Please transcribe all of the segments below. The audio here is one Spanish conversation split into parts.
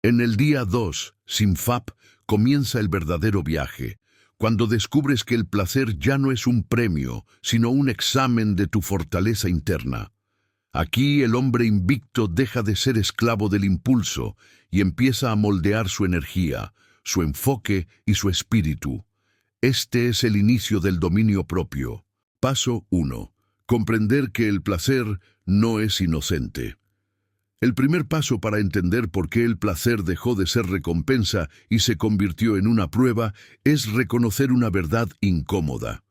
En el día 2, sin FAP, comienza el verdadero viaje, cuando descubres que el placer ya no es un premio, sino un examen de tu fortaleza interna. Aquí el hombre invicto deja de ser esclavo del impulso y empieza a moldear su energía, su enfoque y su espíritu. Este es el inicio del dominio propio. Paso 1. Comprender que el placer no es inocente. El primer paso para entender por qué el placer dejó de ser recompensa y se convirtió en una prueba es reconocer una verdad incómoda.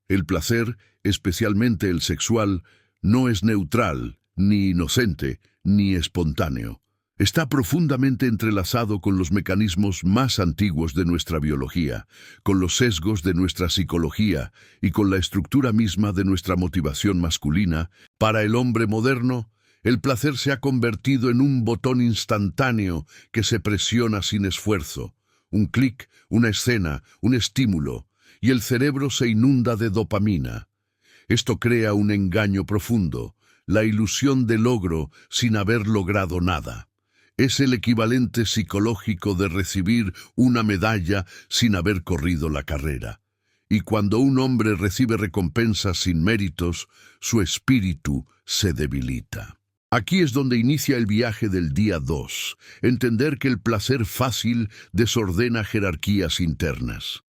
El placer, especialmente el sexual, no es neutral, ni inocente, ni espontáneo. Está profundamente entrelazado con los mecanismos más antiguos de nuestra biología, con los sesgos de nuestra psicología y con la estructura misma de nuestra motivación masculina. Para el hombre moderno, el placer se ha convertido en un botón instantáneo que se presiona sin esfuerzo. Un clic, una escena, un estímulo, y el cerebro se inunda de dopamina. Esto crea un engaño profundo, la ilusión de logro sin haber logrado nada. Es el equivalente psicológico de recibir una medalla sin haber corrido la carrera. Y cuando un hombre recibe recompensas sin méritos, su espíritu se debilita. Aquí es donde inicia el viaje del día 2, entender que el placer fácil desordena jerarquías internas.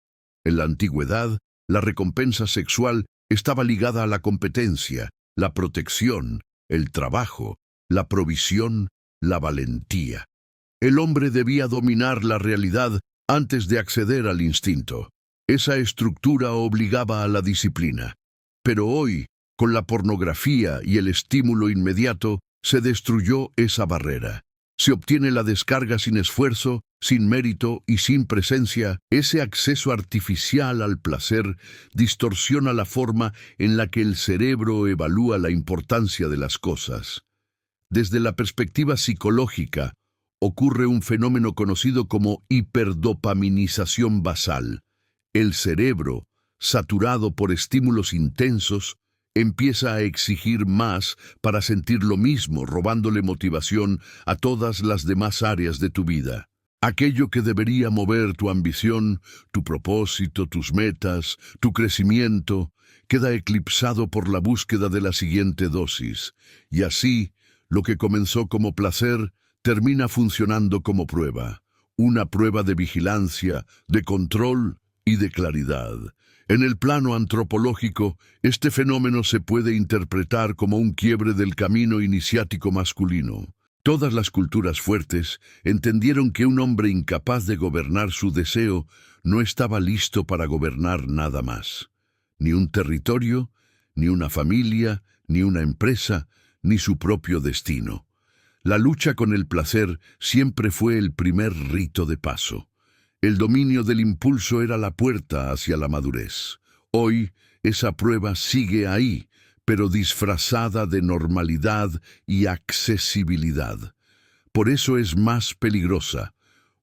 En la antigüedad, la recompensa sexual estaba ligada a la competencia, la protección, el trabajo, la provisión, la valentía. El hombre debía dominar la realidad antes de acceder al instinto. Esa estructura obligaba a la disciplina. Pero hoy, con la pornografía y el estímulo inmediato, se destruyó esa barrera. Se obtiene la descarga sin esfuerzo, sin mérito y sin presencia. Ese acceso artificial al placer distorsiona la forma en la que el cerebro evalúa la importancia de las cosas. Desde la perspectiva psicológica, ocurre un fenómeno conocido como hiperdopaminización basal. El cerebro, saturado por estímulos intensos, empieza a exigir más para sentir lo mismo, robándole motivación a todas las demás áreas de tu vida. Aquello que debería mover tu ambición, tu propósito, tus metas, tu crecimiento, queda eclipsado por la búsqueda de la siguiente dosis. Y así, lo que comenzó como placer, termina funcionando como prueba. Una prueba de vigilancia, de control y de claridad. En el plano antropológico, este fenómeno se puede interpretar como un quiebre del camino iniciático masculino. Todas las culturas fuertes entendieron que un hombre incapaz de gobernar su deseo no estaba listo para gobernar nada más. Ni un territorio, ni una familia, ni una empresa, ni su propio destino. La lucha con el placer siempre fue el primer rito de paso. El dominio del impulso era la puerta hacia la madurez. Hoy, esa prueba sigue ahí, pero disfrazada de normalidad y accesibilidad. Por eso es más peligrosa.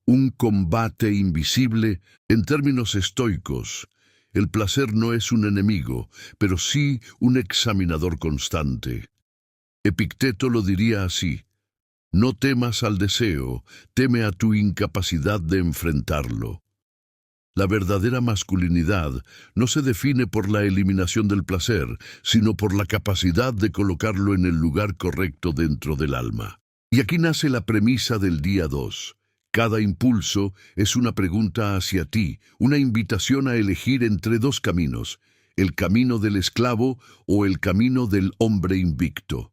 Un combate invisible. En términos estoicos, el placer no es un enemigo, pero sí un examinador constante. Epicteto lo diría así: no temas al deseo, teme a tu incapacidad de enfrentarlo. La verdadera masculinidad no se define por la eliminación del placer, sino por la capacidad de colocarlo en el lugar correcto dentro del alma. Y aquí nace la premisa del día 2. Cada impulso es una pregunta hacia ti, una invitación a elegir entre dos caminos: el camino del esclavo o el camino del hombre invicto.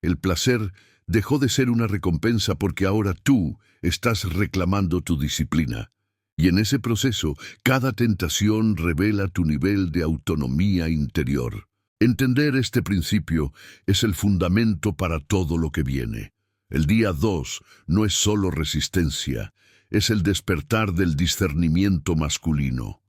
El placer dejó de ser una recompensa porque ahora tú estás reclamando tu disciplina. Y en ese proceso, cada tentación revela tu nivel de autonomía interior. Entender este principio es el fundamento para todo lo que viene. El día 2 no es solo resistencia, es el despertar del discernimiento masculino.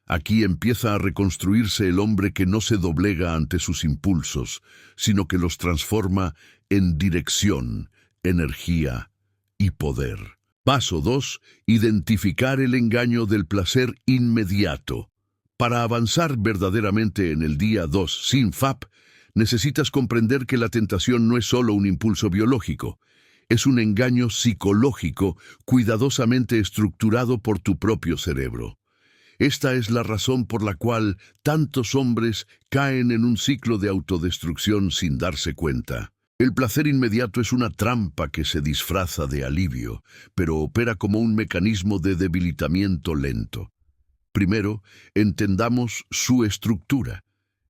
Aquí empieza a reconstruirse el hombre que no se doblega ante sus impulsos, sino que los transforma en dirección, energía y poder. Paso 2. Identificar el engaño del placer inmediato. Para avanzar verdaderamente en el día 2 sin FAP, necesitas comprender que la tentación no es solo un impulso biológico. es un engaño psicológico cuidadosamente estructurado por tu propio cerebro. Esta es la razón por la cual tantos hombres caen en un ciclo de autodestrucción sin darse cuenta. El placer inmediato es una trampa que se disfraza de alivio, pero opera como un mecanismo de debilitamiento lento. Primero, entendamos su estructura.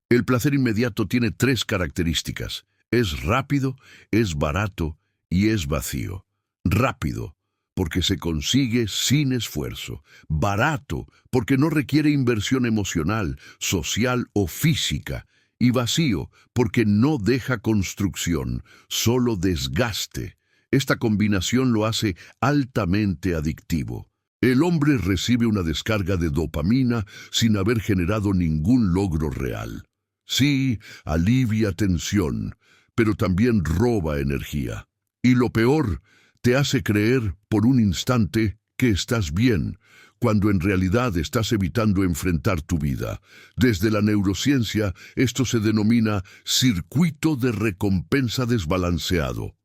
El placer inmediato tiene tres características. Es rápido, es barato y es vacío. Rápido, porque se consigue sin esfuerzo. Barato, porque no requiere inversión emocional, social o física. Y vacío, porque no deja construcción, solo desgaste. Esta combinación lo hace altamente adictivo. El hombre recibe una descarga de dopamina sin haber generado ningún logro real. Sí, alivia tensión, pero también roba energía. Y lo peor, te hace creer por un instante que estás bien, cuando en realidad estás evitando enfrentar tu vida. Desde la neurociencia, esto se denomina circuito de recompensa desbalanceado.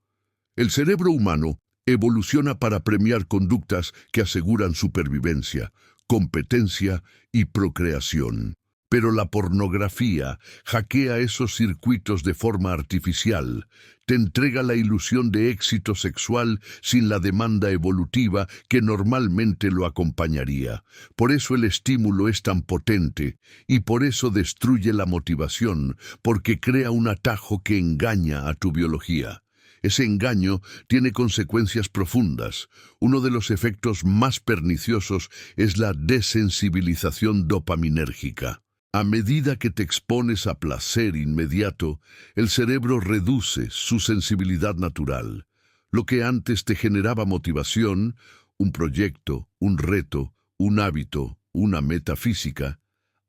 El cerebro humano evoluciona para premiar conductas que aseguran supervivencia, competencia y procreación. Pero la pornografía hackea esos circuitos de forma artificial, te entrega la ilusión de éxito sexual sin la demanda evolutiva que normalmente lo acompañaría. Por eso el estímulo es tan potente y por eso destruye la motivación, porque crea un atajo que engaña a tu biología. Ese engaño tiene consecuencias profundas. Uno de los efectos más perniciosos es la desensibilización dopaminérgica. A medida que te expones a placer inmediato, el cerebro reduce su sensibilidad natural. Lo que antes te generaba motivación, un proyecto, un reto, un hábito, una meta física,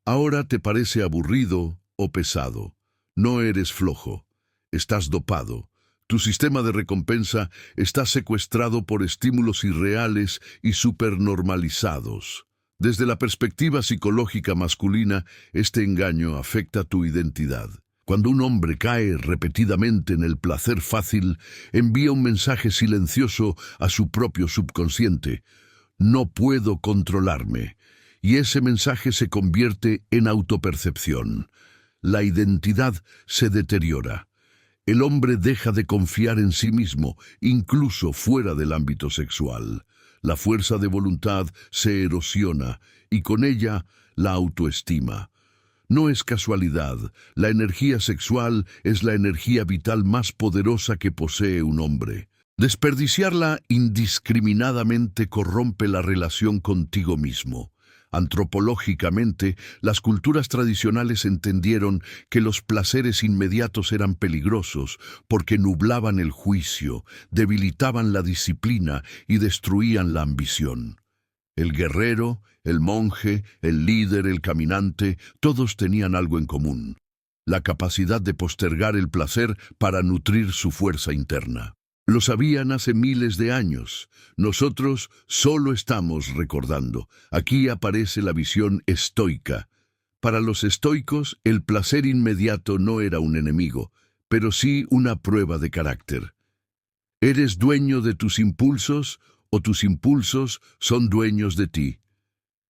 ahora te parece aburrido o pesado. No eres flojo, estás dopado. Tu sistema de recompensa está secuestrado por estímulos irreales y supernormalizados. Desde la perspectiva psicológica masculina, este engaño afecta tu identidad. Cuando un hombre cae repetidamente en el placer fácil, envía un mensaje silencioso a su propio subconsciente. No puedo controlarme. Y ese mensaje se convierte en autopercepción. La identidad se deteriora. El hombre deja de confiar en sí mismo, incluso fuera del ámbito sexual. La fuerza de voluntad se erosiona y con ella la autoestima. No es casualidad, la energía sexual es la energía vital más poderosa que posee un hombre. Desperdiciarla indiscriminadamente corrompe la relación contigo mismo. Antropológicamente, las culturas tradicionales entendieron que los placeres inmediatos eran peligrosos porque nublaban el juicio, debilitaban la disciplina y destruían la ambición. El guerrero, el monje, el líder, el caminante, todos tenían algo en común: la capacidad de postergar el placer para nutrir su fuerza interna. Lo sabían hace miles de años. Nosotros solo estamos recordando. Aquí aparece la visión estoica. Para los estoicos, el placer inmediato no era un enemigo, pero sí una prueba de carácter. ¿Eres dueño de tus impulsos o tus impulsos son dueños de ti?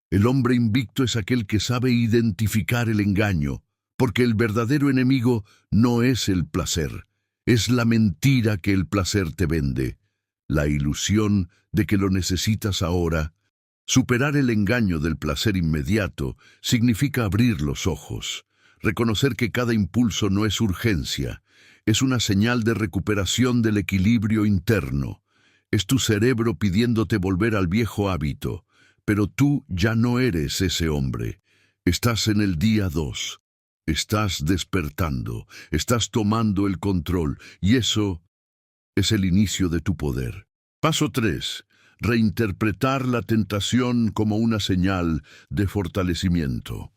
El hombre invicto es aquel que sabe identificar el engaño, porque el verdadero enemigo no es el placer. Es la mentira que el placer te vende, la ilusión de que lo necesitas ahora. Superar el engaño del placer inmediato significa abrir los ojos, reconocer que cada impulso no es urgencia, es una señal de recuperación del equilibrio interno. Es tu cerebro pidiéndote volver al viejo hábito, pero tú ya no eres ese hombre. Estás en el día 2. Estás despertando, estás tomando el control, y eso es el inicio de tu poder. Paso 3. Reinterpretar la tentación como una señal de fortalecimiento.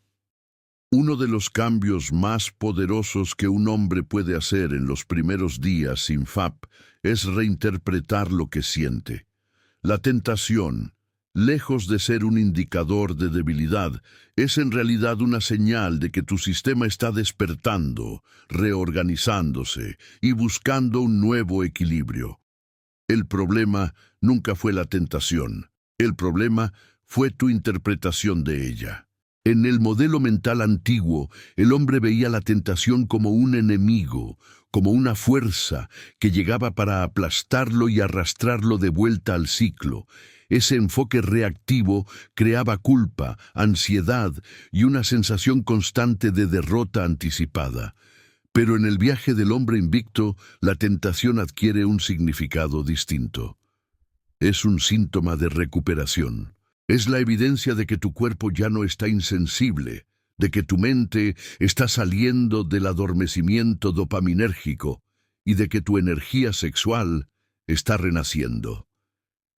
Uno de los cambios más poderosos que un hombre puede hacer en los primeros días sin FAP es reinterpretar lo que siente. La tentación, lejos de ser un indicador de debilidad, es en realidad una señal de que tu sistema está despertando, reorganizándose y buscando un nuevo equilibrio. El problema nunca fue la tentación. El problema fue tu interpretación de ella. En el modelo mental antiguo, el hombre veía la tentación como un enemigo, como una fuerza que llegaba para aplastarlo y arrastrarlo de vuelta al ciclo. Ese enfoque reactivo creaba culpa, ansiedad y una sensación constante de derrota anticipada. Pero en el viaje del hombre invicto, la tentación adquiere un significado distinto. Es un síntoma de recuperación. Es la evidencia de que tu cuerpo ya no está insensible, de que tu mente está saliendo del adormecimiento dopaminérgico y de que tu energía sexual está renaciendo.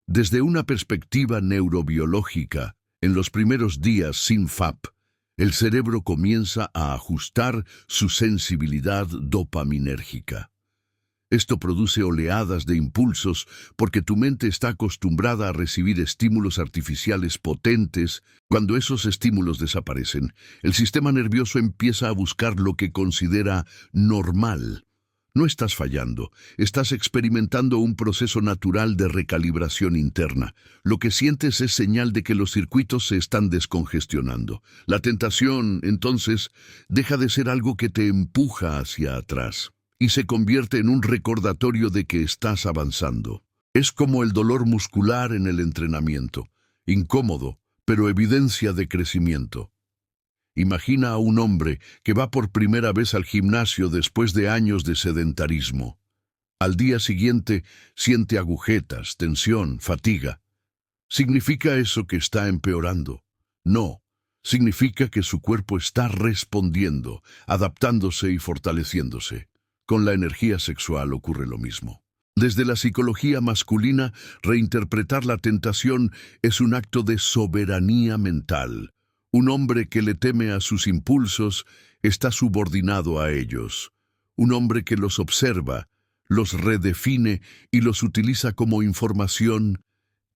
Desde una perspectiva neurobiológica, en los primeros días sin FAP, el cerebro comienza a ajustar su sensibilidad dopaminérgica. Esto produce oleadas de impulsos porque tu mente está acostumbrada a recibir estímulos artificiales potentes. Cuando esos estímulos desaparecen, el sistema nervioso empieza a buscar lo que considera normal. No estás fallando, estás experimentando un proceso natural de recalibración interna. Lo que sientes es señal de que los circuitos se están descongestionando. La tentación, entonces, deja de ser algo que te empuja hacia atrás y se convierte en un recordatorio de que estás avanzando. Es como el dolor muscular en el entrenamiento, incómodo, pero evidencia de crecimiento. Imagina a un hombre que va por primera vez al gimnasio después de años de sedentarismo. Al día siguiente siente agujetas, tensión, fatiga. ¿Significa eso que está empeorando? No, significa que su cuerpo está respondiendo, adaptándose y fortaleciéndose. Con la energía sexual ocurre lo mismo. Desde la psicología masculina, reinterpretar la tentación es un acto de soberanía mental. Un hombre que le teme a sus impulsos está subordinado a ellos. Un hombre que los observa, los redefine y los utiliza como información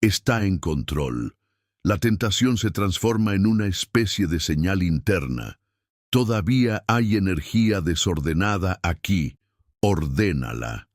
está en control. La tentación se transforma en una especie de señal interna. Todavía hay energía desordenada aquí. Ordénala.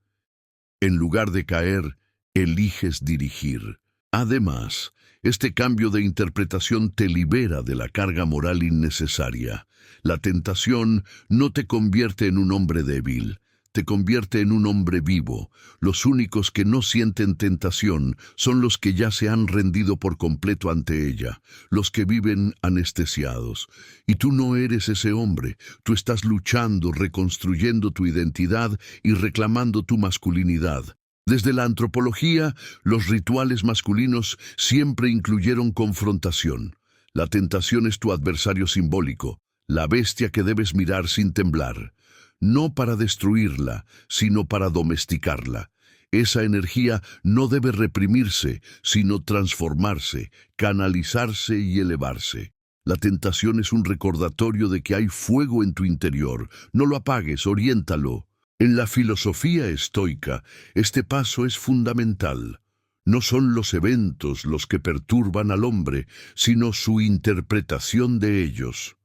En lugar de caer, eliges dirigir. Además, este cambio de interpretación te libera de la carga moral innecesaria. La tentación no te convierte en un hombre débil, te convierte en un hombre vivo. Los únicos que no sienten tentación son los que ya se han rendido por completo ante ella, los que viven anestesiados. Y tú no eres ese hombre, tú estás luchando, reconstruyendo tu identidad y reclamando tu masculinidad. Desde la antropología, los rituales masculinos siempre incluyeron confrontación. La tentación es tu adversario simbólico, la bestia que debes mirar sin temblar. No para destruirla, sino para domesticarla. Esa energía no debe reprimirse, sino transformarse, canalizarse y elevarse. La tentación es un recordatorio de que hay fuego en tu interior. No lo apagues, oriéntalo. En la filosofía estoica, este paso es fundamental. No son los eventos los que perturban al hombre, sino su interpretación de ellos.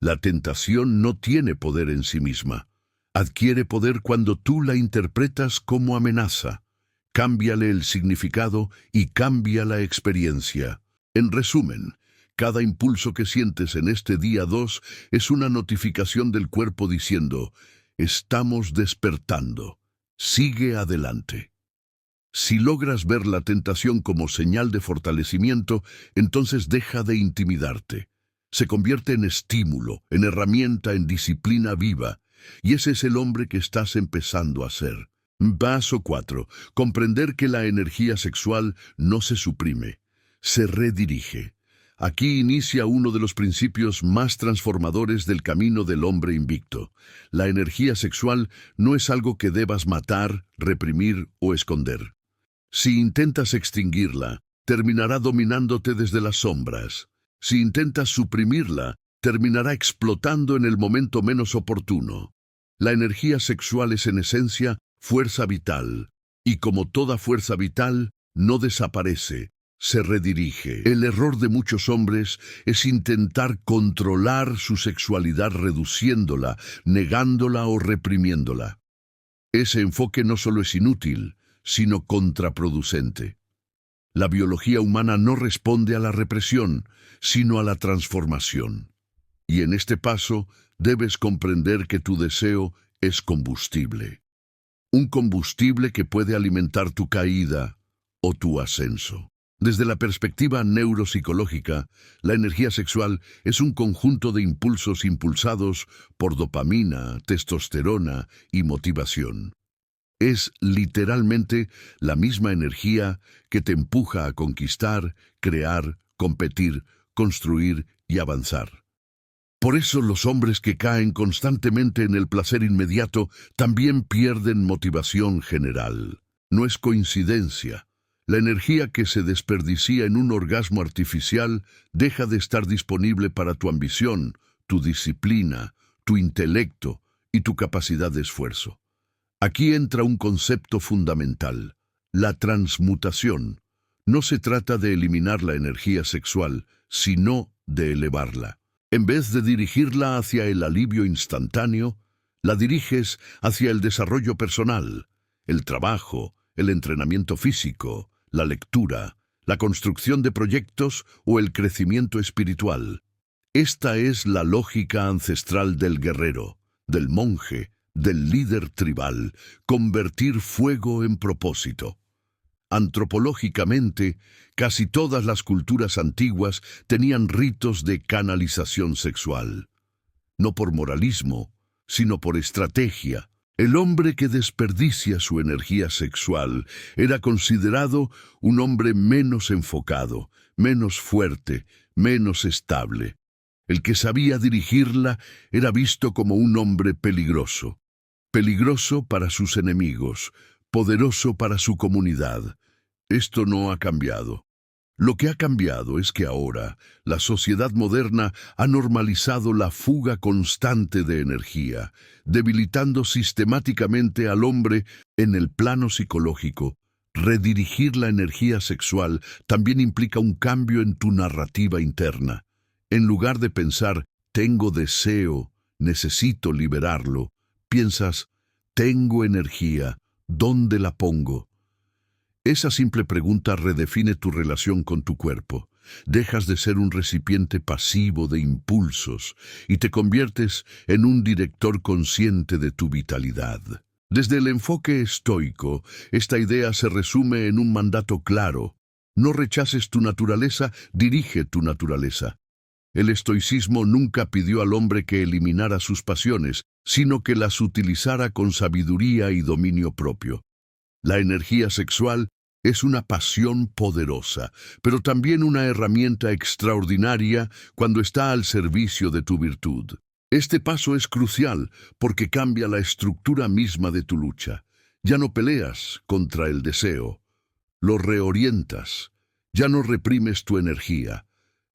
La tentación no tiene poder en sí misma. Adquiere poder cuando tú la interpretas como amenaza. Cámbiale el significado y cambia la experiencia. En resumen, cada impulso que sientes en este día 2 es una notificación del cuerpo diciendo: estamos despertando. Sigue adelante. Si logras ver la tentación como señal de fortalecimiento, entonces deja de intimidarte. Se convierte en estímulo, en herramienta, en disciplina viva. Y ese es el hombre que estás empezando a ser. Paso 4. Comprender que la energía sexual no se suprime, se redirige. Aquí inicia uno de los principios más transformadores del camino del hombre invicto. La energía sexual no es algo que debas matar, reprimir o esconder. Si intentas extinguirla, terminará dominándote desde las sombras. Si intentas suprimirla, terminará explotando en el momento menos oportuno. La energía sexual es en esencia fuerza vital, y como toda fuerza vital, no desaparece, se redirige. El error de muchos hombres es intentar controlar su sexualidad reduciéndola, negándola o reprimiéndola. Ese enfoque no solo es inútil, sino contraproducente. La biología humana no responde a la represión, sino a la transformación. Y en este paso debes comprender que tu deseo es combustible. Un combustible que puede alimentar tu caída o tu ascenso. Desde la perspectiva neuropsicológica, la energía sexual es un conjunto de impulsos impulsados por dopamina, testosterona y motivación. Es literalmente la misma energía que te empuja a conquistar, crear, competir, construir y avanzar. Por eso los hombres que caen constantemente en el placer inmediato también pierden motivación general. No es coincidencia. La energía que se desperdicia en un orgasmo artificial deja de estar disponible para tu ambición, tu disciplina, tu intelecto y tu capacidad de esfuerzo. Aquí entra un concepto fundamental, la transmutación. No se trata de eliminar la energía sexual, sino de elevarla. En vez de dirigirla hacia el alivio instantáneo, la diriges hacia el desarrollo personal, el trabajo, el entrenamiento físico, la lectura, la construcción de proyectos o el crecimiento espiritual. Esta es la lógica ancestral del guerrero, del monje, del líder tribal, convertir fuego en propósito. Antropológicamente, casi todas las culturas antiguas tenían ritos de canalización sexual. No por moralismo, sino por estrategia. El hombre que desperdicia su energía sexual era considerado un hombre menos enfocado, menos fuerte, menos estable. El que sabía dirigirla era visto como un hombre peligroso. Peligroso para sus enemigos, poderoso para su comunidad. Esto no ha cambiado. Lo que ha cambiado es que ahora la sociedad moderna ha normalizado la fuga constante de energía, debilitando sistemáticamente al hombre en el plano psicológico. Redirigir la energía sexual también implica un cambio en tu narrativa interna. En lugar de pensar, tengo deseo, necesito liberarlo, piensas, tengo energía, ¿dónde la pongo? Esa simple pregunta redefine tu relación con tu cuerpo. Dejas de ser un recipiente pasivo de impulsos y te conviertes en un director consciente de tu vitalidad. Desde el enfoque estoico, esta idea se resume en un mandato claro. No rechaces tu naturaleza, dirige tu naturaleza. El estoicismo nunca pidió al hombre que eliminara sus pasiones, sino que las utilizara con sabiduría y dominio propio. La energía sexual es una pasión poderosa, pero también una herramienta extraordinaria cuando está al servicio de tu virtud. Este paso es crucial porque cambia la estructura misma de tu lucha. Ya no peleas contra el deseo, lo reorientas, ya no reprimes tu energía,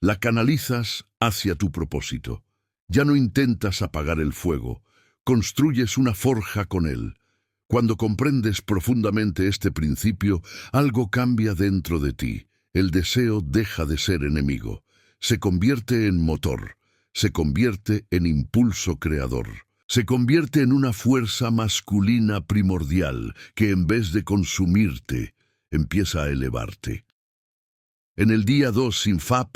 la canalizas hacia tu propósito. Ya no intentas apagar el fuego, construyes una forja con él. Cuando comprendes profundamente este principio, algo cambia dentro de ti. El deseo deja de ser enemigo, se convierte en motor, se convierte en impulso creador, se convierte en una fuerza masculina primordial que en vez de consumirte, empieza a elevarte. En el día 2 sin FAP,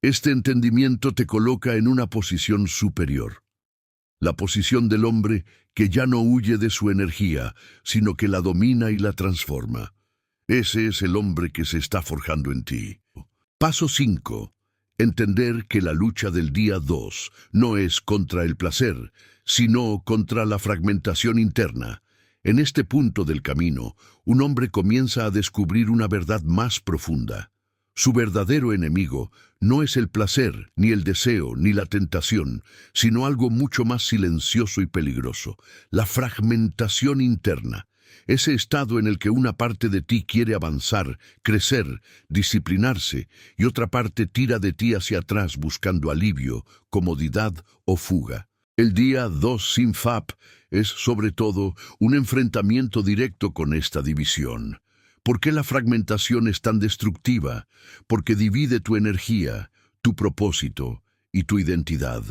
este entendimiento te coloca en una posición superior. La posición del hombre que ya no huye de su energía, sino que la domina y la transforma. Ese es el hombre que se está forjando en ti. Paso 5. Entender que la lucha del día 2 no es contra el placer, sino contra la fragmentación interna. En este punto del camino, un hombre comienza a descubrir una verdad más profunda. Su verdadero enemigo no es el placer, ni el deseo, ni la tentación, sino algo mucho más silencioso y peligroso, la fragmentación interna, ese estado en el que una parte de ti quiere avanzar, crecer, disciplinarse, y otra parte tira de ti hacia atrás buscando alivio, comodidad o fuga. El día 2 sin FAP es, sobre todo, un enfrentamiento directo con esta división. ¿Por qué la fragmentación es tan destructiva? Porque divide tu energía, tu propósito y tu identidad.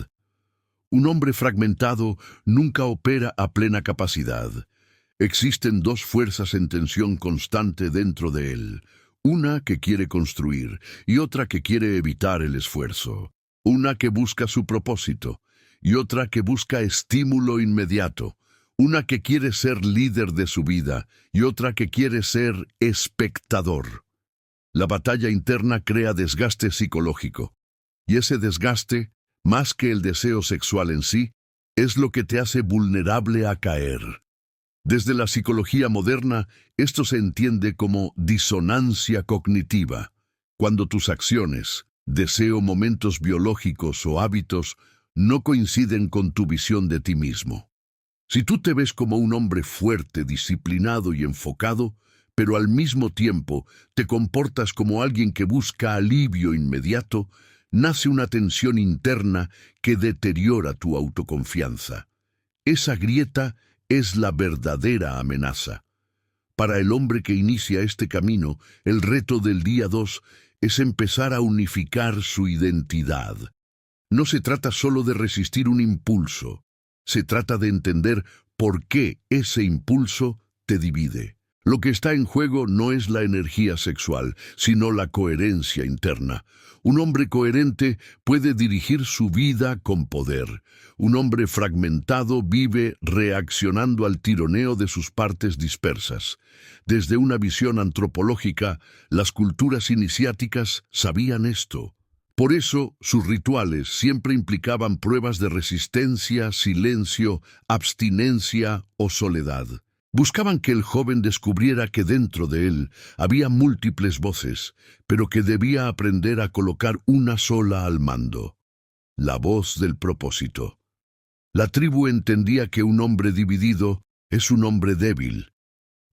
Un hombre fragmentado nunca opera a plena capacidad. Existen dos fuerzas en tensión constante dentro de él, una que quiere construir y otra que quiere evitar el esfuerzo, una que busca su propósito y otra que busca estímulo inmediato, una que quiere ser líder de su vida y otra que quiere ser espectador. La batalla interna crea desgaste psicológico, y ese desgaste, más que el deseo sexual en sí, es lo que te hace vulnerable a caer. Desde la psicología moderna, esto se entiende como disonancia cognitiva, cuando tus acciones, deseo, momentos biológicos o hábitos no coinciden con tu visión de ti mismo. Si tú te ves como un hombre fuerte, disciplinado y enfocado, pero al mismo tiempo te comportas como alguien que busca alivio inmediato, nace una tensión interna que deteriora tu autoconfianza. Esa grieta es la verdadera amenaza. Para el hombre que inicia este camino, el reto del día 2 es empezar a unificar su identidad. No se trata solo de resistir un impulso, se trata de entender por qué ese impulso te divide. Lo que está en juego no es la energía sexual, sino la coherencia interna. Un hombre coherente puede dirigir su vida con poder. Un hombre fragmentado vive reaccionando al tironeo de sus partes dispersas. Desde una visión antropológica, las culturas iniciáticas sabían esto. Por eso, sus rituales siempre implicaban pruebas de resistencia, silencio, abstinencia o soledad. Buscaban que el joven descubriera que dentro de él había múltiples voces, pero que debía aprender a colocar una sola al mando: la voz del propósito. La tribu entendía que un hombre dividido es un hombre débil.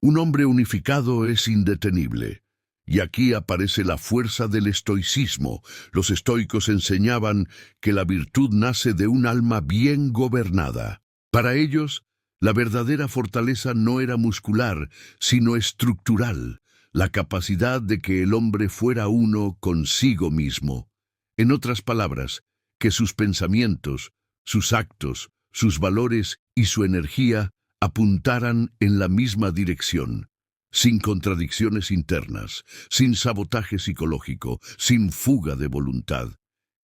Un hombre unificado es indetenible. Y aquí aparece la fuerza del estoicismo. Los estoicos enseñaban que la virtud nace de un alma bien gobernada. Para ellos, la verdadera fortaleza no era muscular, sino estructural, la capacidad de que el hombre fuera uno consigo mismo. En otras palabras, que sus pensamientos, sus actos, sus valores y su energía apuntaran en la misma dirección, sin contradicciones internas, sin sabotaje psicológico, sin fuga de voluntad.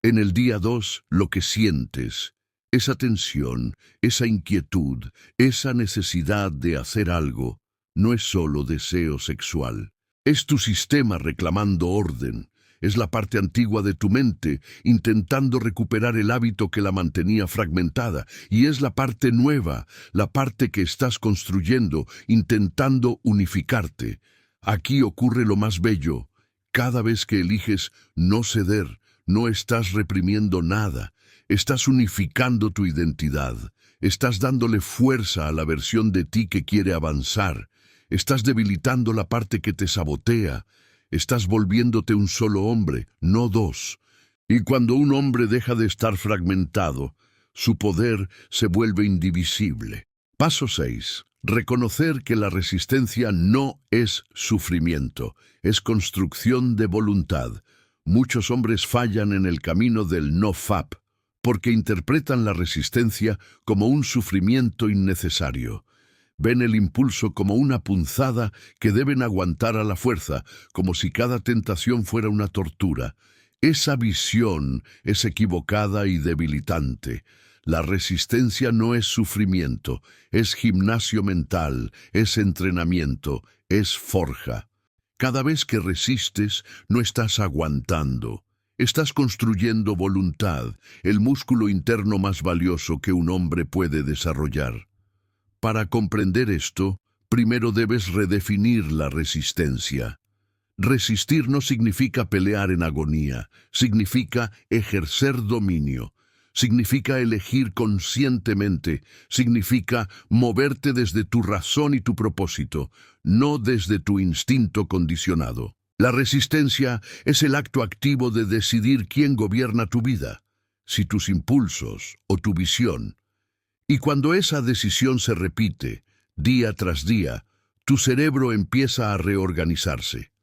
En el día 2, lo que sientes, esa tensión, esa inquietud, esa necesidad de hacer algo, no es solo deseo sexual. Es tu sistema reclamando orden. Es la parte antigua de tu mente intentando recuperar el hábito que la mantenía fragmentada. Y es la parte nueva, la parte que estás construyendo, intentando unificarte. Aquí ocurre lo más bello. Cada vez que eliges no ceder, no estás reprimiendo nada. Estás unificando tu identidad. Estás dándole fuerza a la versión de ti que quiere avanzar. Estás debilitando la parte que te sabotea. Estás volviéndote un solo hombre, no dos. Y cuando un hombre deja de estar fragmentado, su poder se vuelve indivisible. Paso 6. Reconocer que la resistencia no es sufrimiento, es construcción de voluntad. Muchos hombres fallan en el camino del no-fap, porque interpretan la resistencia como un sufrimiento innecesario. Ven el impulso como una punzada que deben aguantar a la fuerza, como si cada tentación fuera una tortura. Esa visión es equivocada y debilitante. La resistencia no es sufrimiento, es gimnasio mental, es entrenamiento, es forja. Cada vez que resistes, no estás aguantando. Estás construyendo voluntad, el músculo interno más valioso que un hombre puede desarrollar. Para comprender esto, primero debes redefinir la resistencia. Resistir no significa pelear en agonía, significa ejercer dominio, significa elegir conscientemente, significa moverte desde tu razón y tu propósito, no desde tu instinto condicionado. La resistencia es el acto activo de decidir quién gobierna tu vida, si tus impulsos o tu visión. Y cuando esa decisión se repite, día tras día, tu cerebro empieza a reorganizarse.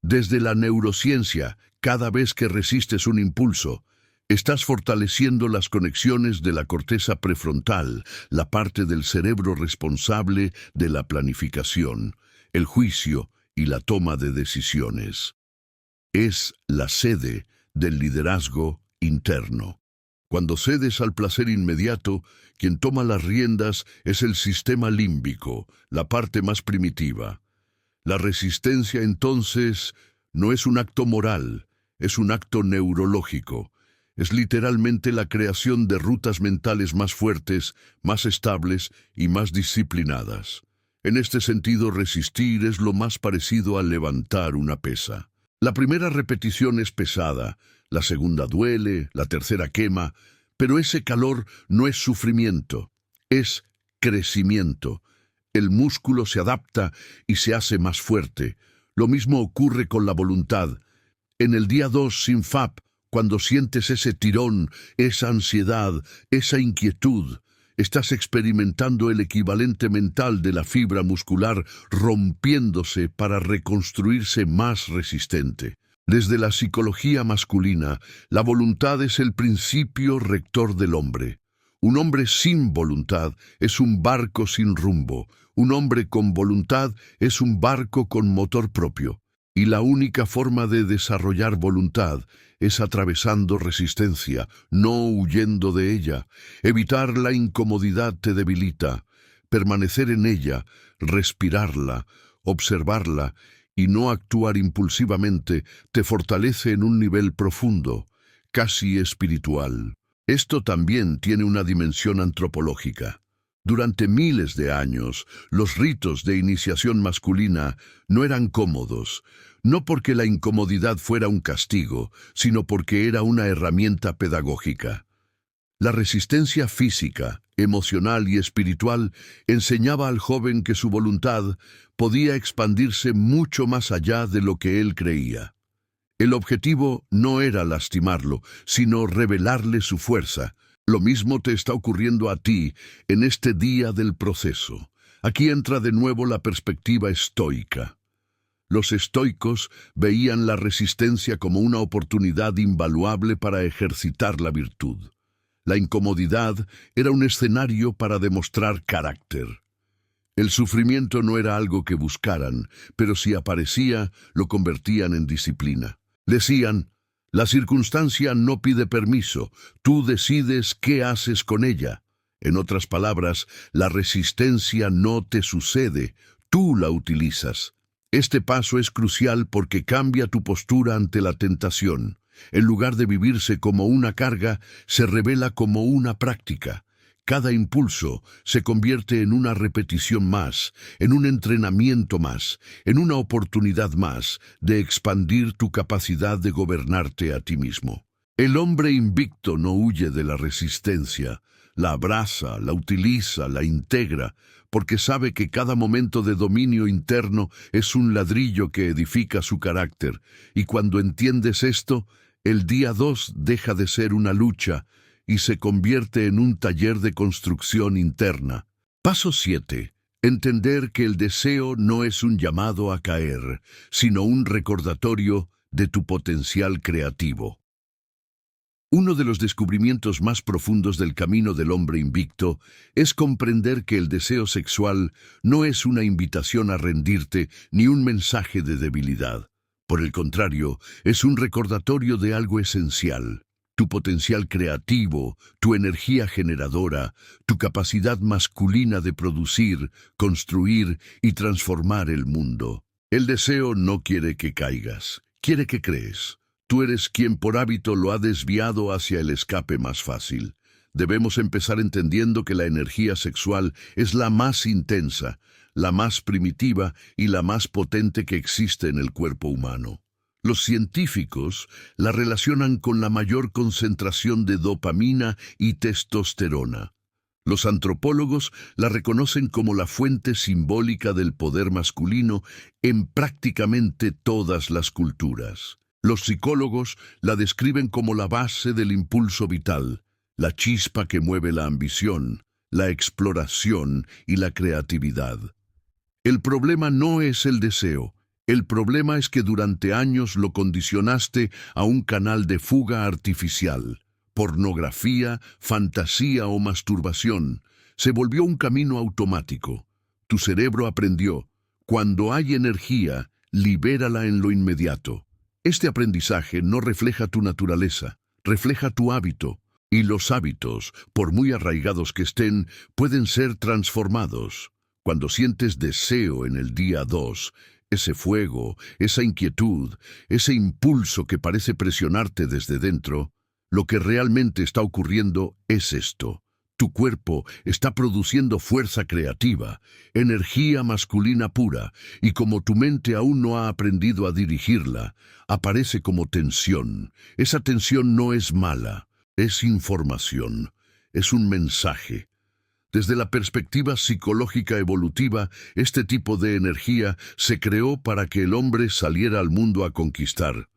Desde la neurociencia, cada vez que resistes un impulso, Estás fortaleciendo las conexiones de la corteza prefrontal, la parte del cerebro responsable de la planificación, el juicio y la toma de decisiones. Es la sede del liderazgo interno. Cuando cedes al placer inmediato, quien toma las riendas es el sistema límbico, la parte más primitiva. La resistencia, entonces, no es un acto moral, es un acto neurológico. Es literalmente la creación de rutas mentales más fuertes, más estables y más disciplinadas. En este sentido, resistir es lo más parecido a levantar una pesa. La primera repetición es pesada, la segunda duele, la tercera quema, pero ese calor no es sufrimiento, es crecimiento. El músculo se adapta y se hace más fuerte. Lo mismo ocurre con la voluntad. En el día 2 sin FAP, cuando sientes ese tirón, esa ansiedad, esa inquietud, estás experimentando el equivalente mental de la fibra muscular rompiéndose para reconstruirse más resistente. Desde la psicología masculina, la voluntad es el principio rector del hombre. Un hombre sin voluntad es un barco sin rumbo. Un hombre con voluntad es un barco con motor propio. Y la única forma de desarrollar voluntad es atravesando resistencia, no huyendo de ella. Evitar la incomodidad te debilita. Permanecer en ella, respirarla, observarla y no actuar impulsivamente te fortalece en un nivel profundo, casi espiritual. Esto también tiene una dimensión antropológica. Durante miles de años, los ritos de iniciación masculina no eran cómodos, no porque la incomodidad fuera un castigo, sino porque era una herramienta pedagógica. La resistencia física, emocional y espiritual enseñaba al joven que su voluntad podía expandirse mucho más allá de lo que él creía. El objetivo no era lastimarlo, sino revelarle su fuerza. Lo mismo te está ocurriendo a ti en este día del proceso. Aquí entra de nuevo la perspectiva estoica. Los estoicos veían la resistencia como una oportunidad invaluable para ejercitar la virtud. La incomodidad era un escenario para demostrar carácter. El sufrimiento no era algo que buscaran, pero si aparecía, lo convertían en disciplina. Decían, la circunstancia no pide permiso, tú decides qué haces con ella. En otras palabras, la resistencia no te sucede, tú la utilizas. Este paso es crucial porque cambia tu postura ante la tentación. En lugar de vivirse como una carga, se revela como una práctica. Cada impulso se convierte en una repetición más, en un entrenamiento más, en una oportunidad más de expandir tu capacidad de gobernarte a ti mismo. El hombre invicto no huye de la resistencia, la abraza, la utiliza, la integra, porque sabe que cada momento de dominio interno es un ladrillo que edifica su carácter, y cuando entiendes esto, el día 2 deja de ser una lucha y se convierte en un taller de construcción interna. Paso 7. Entender que el deseo no es un llamado a caer, sino un recordatorio de tu potencial creativo. Uno de los descubrimientos más profundos del camino del hombre invicto es comprender que el deseo sexual no es una invitación a rendirte ni un mensaje de debilidad. Por el contrario, es un recordatorio de algo esencial. Tu potencial creativo, tu energía generadora, tu capacidad masculina de producir, construir y transformar el mundo. El deseo no quiere que caigas, quiere que crees. Tú eres quien por hábito lo ha desviado hacia el escape más fácil. Debemos empezar entendiendo que la energía sexual es la más intensa, la más primitiva y la más potente que existe en el cuerpo humano. Los científicos la relacionan con la mayor concentración de dopamina y testosterona. Los antropólogos la reconocen como la fuente simbólica del poder masculino en prácticamente todas las culturas. Los psicólogos la describen como la base del impulso vital, la chispa que mueve la ambición, la exploración y la creatividad. El problema no es el deseo. El problema es que durante años lo condicionaste a un canal de fuga artificial. pornografía, fantasía o masturbación. Se volvió un camino automático. Tu cerebro aprendió: cuando hay energía, libérala en lo inmediato. Este aprendizaje no refleja tu naturaleza, refleja tu hábito. Y los hábitos, por muy arraigados que estén, pueden ser transformados. Cuando sientes deseo en el día 2, ese fuego, esa inquietud, ese impulso que parece presionarte desde dentro, lo que realmente está ocurriendo es esto. Tu cuerpo está produciendo fuerza creativa, energía masculina pura, y como tu mente aún no ha aprendido a dirigirla, aparece como tensión. Esa tensión no es mala, es información, es un mensaje. Desde la perspectiva psicológica evolutiva, este tipo de energía se creó para que el hombre saliera al mundo a conquistar.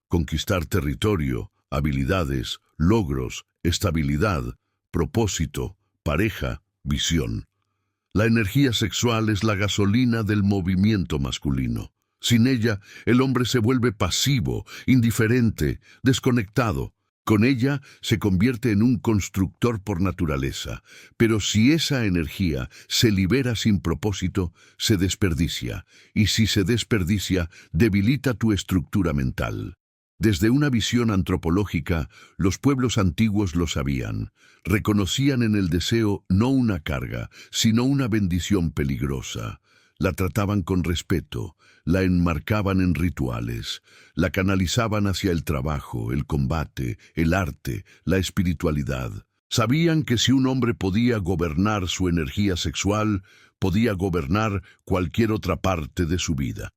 Conquistar territorio, habilidades, logros, estabilidad, propósito, pareja, visión. La energía sexual es la gasolina del movimiento masculino. Sin ella, el hombre se vuelve pasivo, indiferente, desconectado. Con ella se convierte en un constructor por naturaleza, pero si esa energía se libera sin propósito, se desperdicia, y si se desperdicia, debilita tu estructura mental. Desde una visión antropológica, los pueblos antiguos lo sabían. Reconocían en el deseo no una carga, sino una bendición peligrosa. La trataban con respeto, la enmarcaban en rituales, la canalizaban hacia el trabajo, el combate, el arte, la espiritualidad. Sabían que si un hombre podía gobernar su energía sexual, podía gobernar cualquier otra parte de su vida.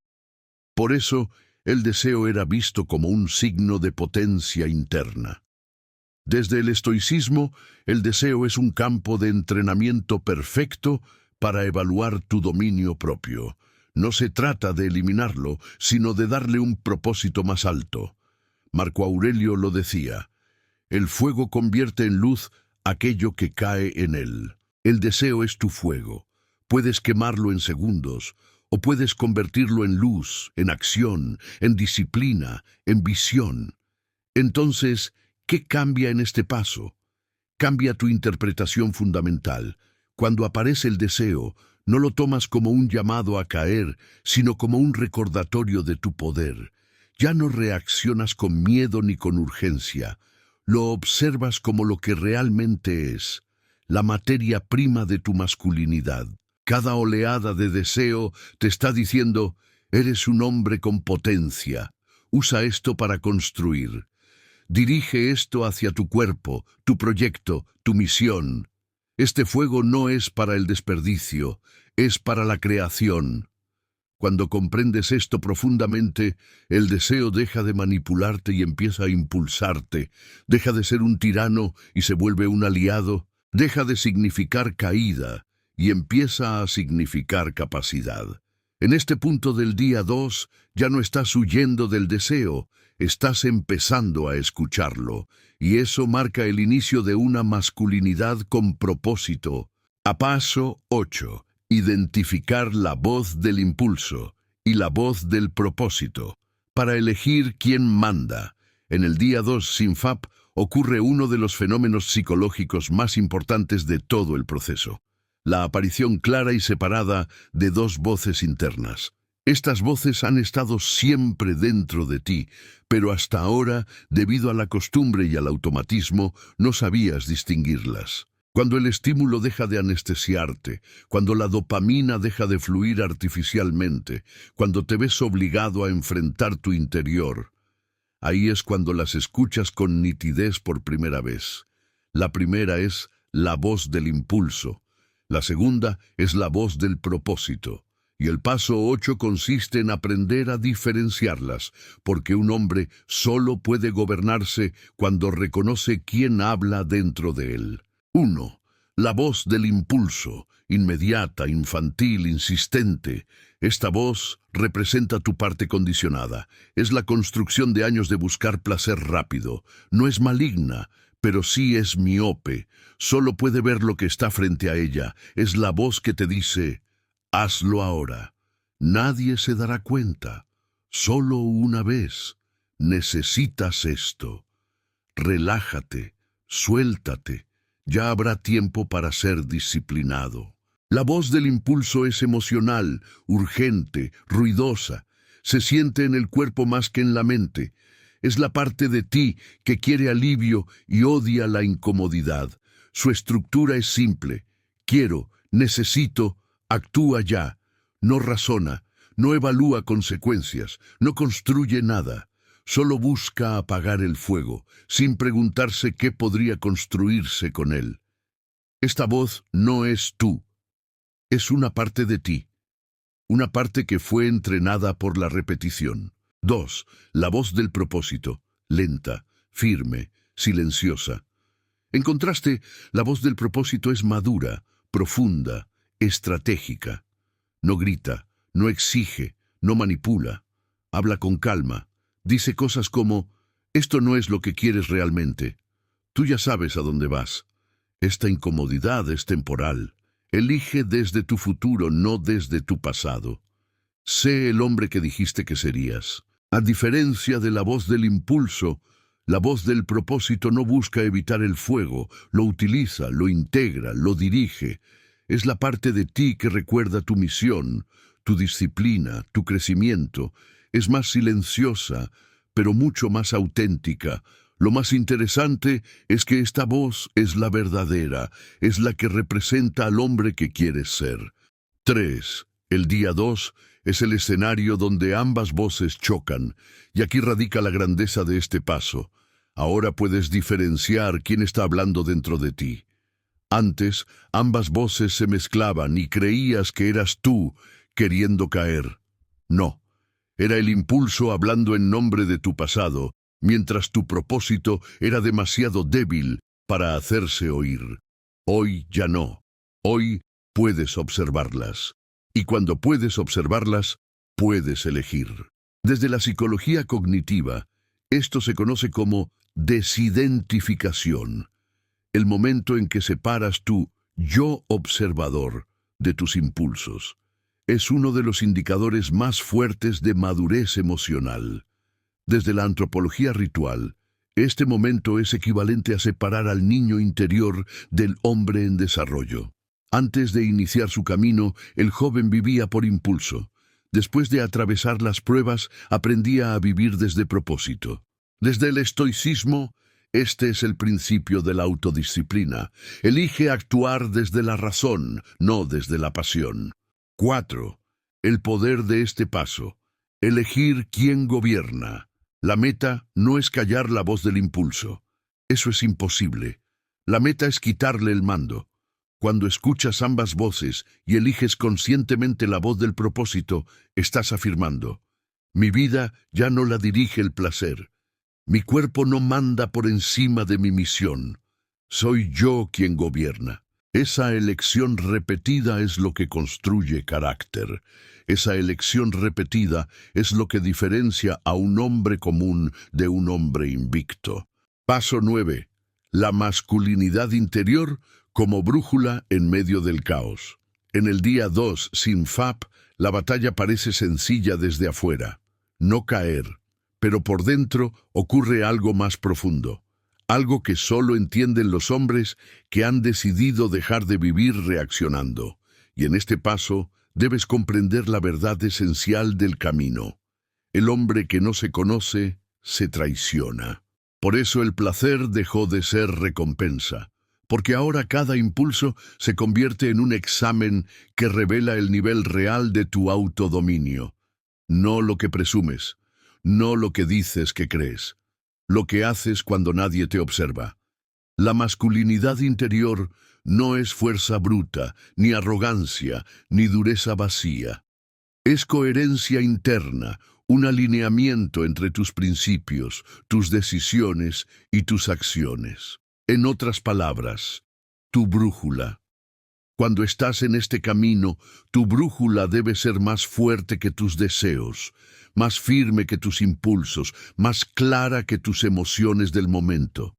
Por eso, el deseo era visto como un signo de potencia interna. Desde el estoicismo, el deseo es un campo de entrenamiento perfecto para evaluar tu dominio propio. No se trata de eliminarlo, sino de darle un propósito más alto. Marco Aurelio lo decía: el fuego convierte en luz aquello que cae en él. El deseo es tu fuego. Puedes quemarlo en segundos, o puedes convertirlo en luz, en acción, en disciplina, en visión. Entonces, ¿qué cambia en este paso? Cambia tu interpretación fundamental. Cuando aparece el deseo, no lo tomas como un llamado a caer, sino como un recordatorio de tu poder. Ya no reaccionas con miedo ni con urgencia. Lo observas como lo que realmente es, la materia prima de tu masculinidad. Cada oleada de deseo te está diciendo: eres un hombre con potencia. Usa esto para construir. Dirige esto hacia tu cuerpo, tu proyecto, tu misión. Este fuego no es para el desperdicio, es para la creación. Cuando comprendes esto profundamente, el deseo deja de manipularte y empieza a impulsarte. Deja de ser un tirano y se vuelve un aliado. Deja de significar caída y empieza a significar capacidad. En este punto del día 2, ya no estás huyendo del deseo, estás empezando a escucharlo, y eso marca el inicio de una masculinidad con propósito. A paso 8. Identificar la voz del impulso y la voz del propósito. Para elegir quién manda. En el día 2 SINFAP ocurre uno de los fenómenos psicológicos más importantes de todo el proceso: la aparición clara y separada de dos voces internas. Estas voces han estado siempre dentro de ti, pero hasta ahora, debido a la costumbre y al automatismo, no sabías distinguirlas. Cuando el estímulo deja de anestesiarte, cuando la dopamina deja de fluir artificialmente, cuando te ves obligado a enfrentar tu interior, ahí es cuando las escuchas con nitidez por primera vez. La primera es la voz del impulso. La segunda es la voz del propósito. Y el paso 8 consiste en aprender a diferenciarlas, porque un hombre solo puede gobernarse cuando reconoce quién habla dentro de él. 1. La voz del impulso, inmediata, infantil, insistente. Esta voz representa tu parte condicionada. Es la construcción de años de buscar placer rápido. No es maligna, pero sí es miope. Solo puede ver lo que está frente a ella. Es la voz que te dice: hazlo ahora. Nadie se dará cuenta. Solo una vez. Necesitas esto. Relájate. Suéltate. Ya habrá tiempo para ser disciplinado. La voz del impulso es emocional, urgente, ruidosa. Se siente en el cuerpo más que en la mente. Es la parte de ti que quiere alivio y odia la incomodidad. Su estructura es simple. Quiero, necesito, actúa ya. No razona, no evalúa consecuencias, no construye nada. Solo busca apagar el fuego, sin preguntarse qué podría construirse con él. Esta voz no es tú. Es una parte de ti. Una parte que fue entrenada por la repetición. 2. La voz del propósito, lenta, firme, silenciosa. En contraste, la voz del propósito es madura, profunda, estratégica. No grita, no exige, no manipula. Habla con calma. Dice cosas como, esto no es lo que quieres realmente. Tú ya sabes a dónde vas. Esta incomodidad es temporal. Elige desde tu futuro, no desde tu pasado. Sé el hombre que dijiste que serías. A diferencia de la voz del impulso, la voz del propósito no busca evitar el fuego, lo utiliza, lo integra, lo dirige. Es la parte de ti que recuerda tu misión, tu disciplina, tu crecimiento. Es más silenciosa, pero mucho más auténtica. Lo más interesante es que esta voz es la verdadera, es la que representa al hombre que quieres ser. 3. El día 2 es el escenario donde ambas voces chocan, y aquí radica la grandeza de este paso. Ahora puedes diferenciar quién está hablando dentro de ti. Antes, ambas voces se mezclaban y creías que eras tú queriendo caer. No, era el impulso hablando en nombre de tu pasado, mientras tu propósito era demasiado débil para hacerse oír. Hoy ya no. Hoy puedes observarlas. Y cuando puedes observarlas, puedes elegir. Desde la psicología cognitiva, esto se conoce como desidentificación. El momento en que separas tu yo observador de tus impulsos. Es uno de los indicadores más fuertes de madurez emocional. Desde la antropología ritual, este momento es equivalente a separar al niño interior del hombre en desarrollo. Antes de iniciar su camino, el joven vivía por impulso. Después de atravesar las pruebas, aprendía a vivir desde propósito. Desde el estoicismo, este es el principio de la autodisciplina. Elige actuar desde la razón, no desde la pasión. 4. El poder de este paso. Elegir quién gobierna. La meta no es callar la voz del impulso. Eso es imposible. La meta es quitarle el mando. Cuando escuchas ambas voces y eliges conscientemente la voz del propósito, estás afirmando: mi vida ya no la dirige el placer. Mi cuerpo no manda por encima de mi misión. Soy yo quien gobierna. Esa elección repetida es lo que construye carácter. Esa elección repetida es lo que diferencia a un hombre común de un hombre invicto. Paso 9. La masculinidad interior como brújula en medio del caos. En el día 2, sin FAP, la batalla parece sencilla desde afuera. No caer. Pero por dentro ocurre algo más profundo. Algo que solo entienden los hombres que han decidido dejar de vivir reaccionando. Y en este paso debes comprender la verdad esencial del camino. El hombre que no se conoce se traiciona. Por eso el placer dejó de ser recompensa. Porque ahora cada impulso se convierte en un examen que revela el nivel real de tu autodominio. No lo que presumes, no lo que dices que crees. Lo que haces cuando nadie te observa. La masculinidad interior no es fuerza bruta, ni arrogancia, ni dureza vacía. Es coherencia interna, un alineamiento entre tus principios, tus decisiones y tus acciones. En otras palabras, tu brújula. Cuando estás en este camino, tu brújula debe ser más fuerte que tus deseos, más firme que tus impulsos, más clara que tus emociones del momento.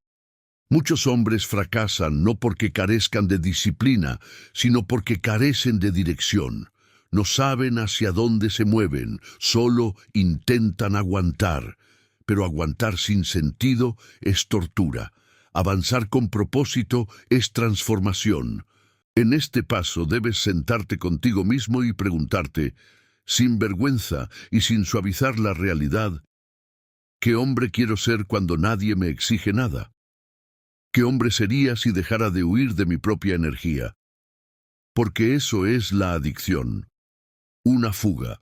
Muchos hombres fracasan no porque carezcan de disciplina, sino porque carecen de dirección. No saben hacia dónde se mueven, solo intentan aguantar. Pero aguantar sin sentido es tortura. Avanzar con propósito es transformación. En este paso debes sentarte contigo mismo y preguntarte, sin vergüenza y sin suavizar la realidad, ¿qué hombre quiero ser cuando nadie me exige nada? ¿Qué hombre sería si dejara de huir de mi propia energía? Porque eso es la adicción, una fuga.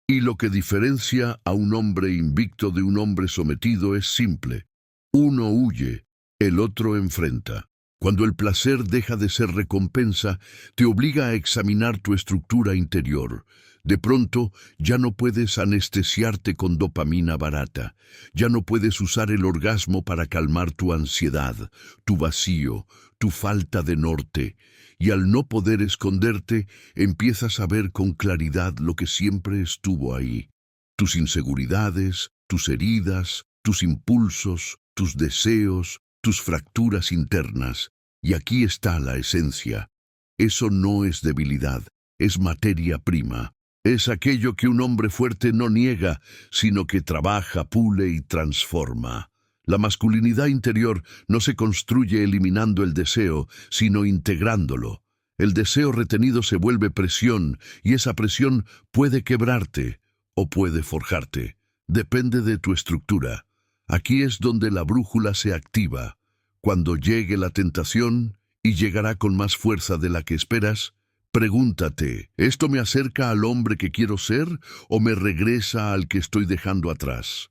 Y lo que diferencia a un hombre invicto de un hombre sometido es simple. Uno huye, el otro enfrenta. Cuando el placer deja de ser recompensa, te obliga a examinar tu estructura interior. De pronto, ya no puedes anestesiarte con dopamina barata. Ya no puedes usar el orgasmo para calmar tu ansiedad, tu vacío, tu falta de norte. Y al no poder esconderte, empiezas a ver con claridad lo que siempre estuvo ahí. Tus inseguridades, tus heridas, tus impulsos, tus deseos, tus fracturas internas. Y aquí está la esencia. Eso no es debilidad, es materia prima. Es aquello que un hombre fuerte no niega, sino que trabaja, pule y transforma. La masculinidad interior no se construye eliminando el deseo, sino integrándolo. El deseo retenido se vuelve presión, y esa presión puede quebrarte o puede forjarte. Depende de tu estructura. Aquí es donde la brújula se activa. Cuando llegue la tentación, y llegará con más fuerza de la que esperas, pregúntate, ¿esto me acerca al hombre que quiero ser o me regresa al que estoy dejando atrás?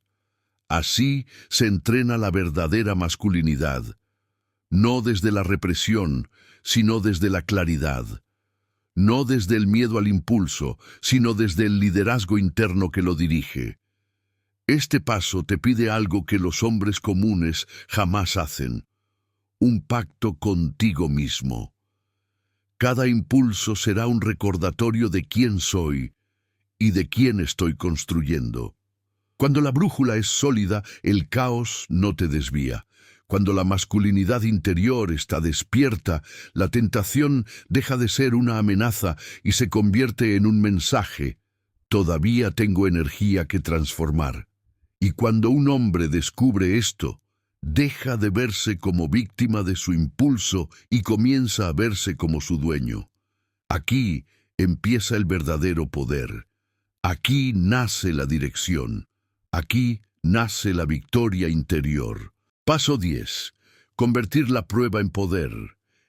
Así se entrena la verdadera masculinidad, no desde la represión, sino desde la claridad. No desde el miedo al impulso, sino desde el liderazgo interno que lo dirige. Este paso te pide algo que los hombres comunes jamás hacen: un pacto contigo mismo. Cada impulso será un recordatorio de quién soy y de quién estoy construyendo. Cuando la brújula es sólida, el caos no te desvía. Cuando la masculinidad interior está despierta, la tentación deja de ser una amenaza y se convierte en un mensaje. Todavía tengo energía que transformar. Y cuando un hombre descubre esto, deja de verse como víctima de su impulso y comienza a verse como su dueño. Aquí empieza el verdadero poder. Aquí nace la dirección. Aquí nace la victoria interior. Paso 10. Convertir la prueba en poder.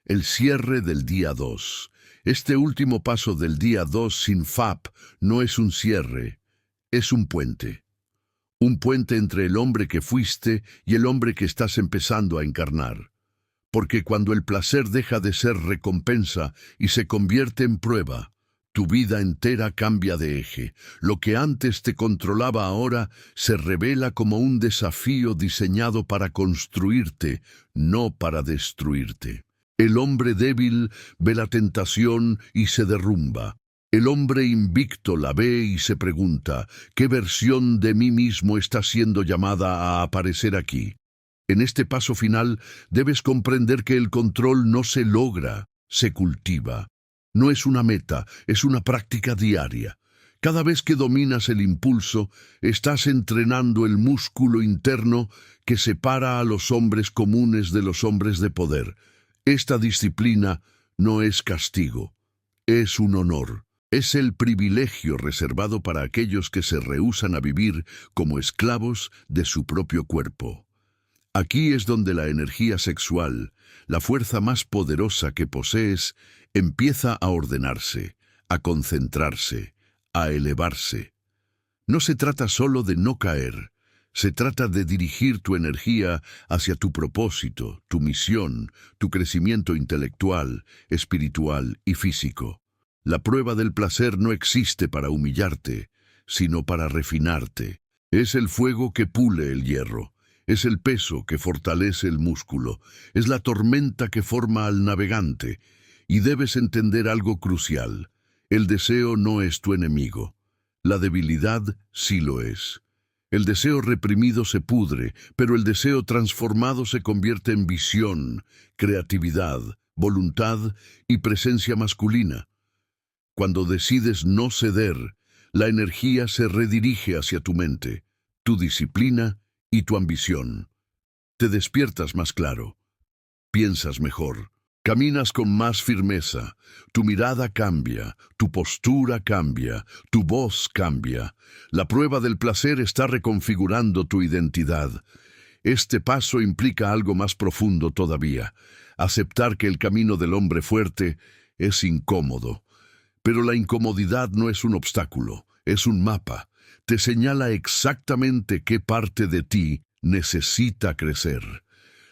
El cierre del día 2. Este último paso del día 2 sin FAP no es un cierre, es un puente. Un puente entre el hombre que fuiste y el hombre que estás empezando a encarnar. Porque cuando el placer deja de ser recompensa y se convierte en prueba, tu vida entera cambia de eje. Lo que antes te controlaba ahora se revela como un desafío diseñado para construirte, no para destruirte. El hombre débil ve la tentación y se derrumba. El hombre invicto la ve y se pregunta, ¿qué versión de mí mismo está siendo llamada a aparecer aquí? En este paso final debes comprender que el control no se logra, se cultiva. No es una meta, es una práctica diaria. Cada vez que dominas el impulso, estás entrenando el músculo interno que separa a los hombres comunes de los hombres de poder. Esta disciplina no es castigo, es un honor. Es el privilegio reservado para aquellos que se rehúsan a vivir como esclavos de su propio cuerpo. Aquí es donde la energía sexual, la fuerza más poderosa que posees, empieza a ordenarse, a concentrarse, a elevarse. No se trata solo de no caer, se trata de dirigir tu energía hacia tu propósito, tu misión, tu crecimiento intelectual, espiritual y físico. La prueba del placer no existe para humillarte, sino para refinarte. Es el fuego que pule el hierro. Es el peso que fortalece el músculo. Es la tormenta que forma al navegante. Y debes entender algo crucial. El deseo no es tu enemigo. La debilidad sí lo es. El deseo reprimido se pudre, pero el deseo transformado se convierte en visión, creatividad, voluntad y presencia masculina. Cuando decides no ceder, la energía se redirige hacia tu mente, tu disciplina y tu ambición. Te despiertas más claro, piensas mejor, caminas con más firmeza, tu mirada cambia, tu postura cambia, tu voz cambia. La prueba del placer está reconfigurando tu identidad. Este paso implica algo más profundo todavía, aceptar que el camino del hombre fuerte es incómodo. Pero la incomodidad no es un obstáculo, es un mapa. Te señala exactamente qué parte de ti necesita crecer.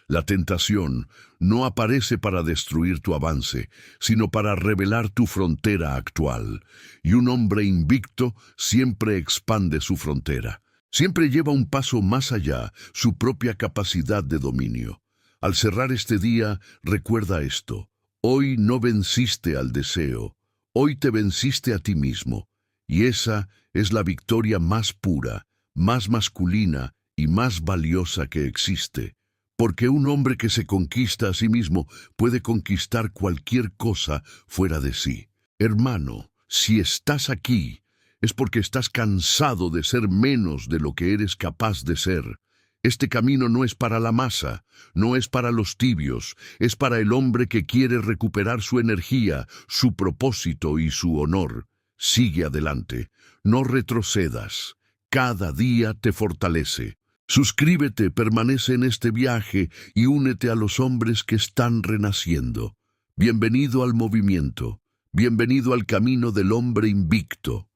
La tentación no aparece para destruir tu avance, sino para revelar tu frontera actual. Y un hombre invicto siempre expande su frontera. Siempre lleva un paso más allá, su propia capacidad de dominio. Al cerrar este día, recuerda esto. Hoy no venciste al deseo, hoy te venciste a ti mismo. Y esa es la victoria más pura, más masculina y más valiosa que existe. Porque un hombre que se conquista a sí mismo puede conquistar cualquier cosa fuera de sí. Hermano, si estás aquí, es porque estás cansado de ser menos de lo que eres capaz de ser. Este camino no es para la masa, no es para los tibios, es para el hombre que quiere recuperar su energía, su propósito y su honor. Sigue adelante, no retrocedas. Cada día te fortalece. Suscríbete, permanece en este viaje y únete a los hombres que están renaciendo. Bienvenido al movimiento, bienvenido al camino del hombre invicto.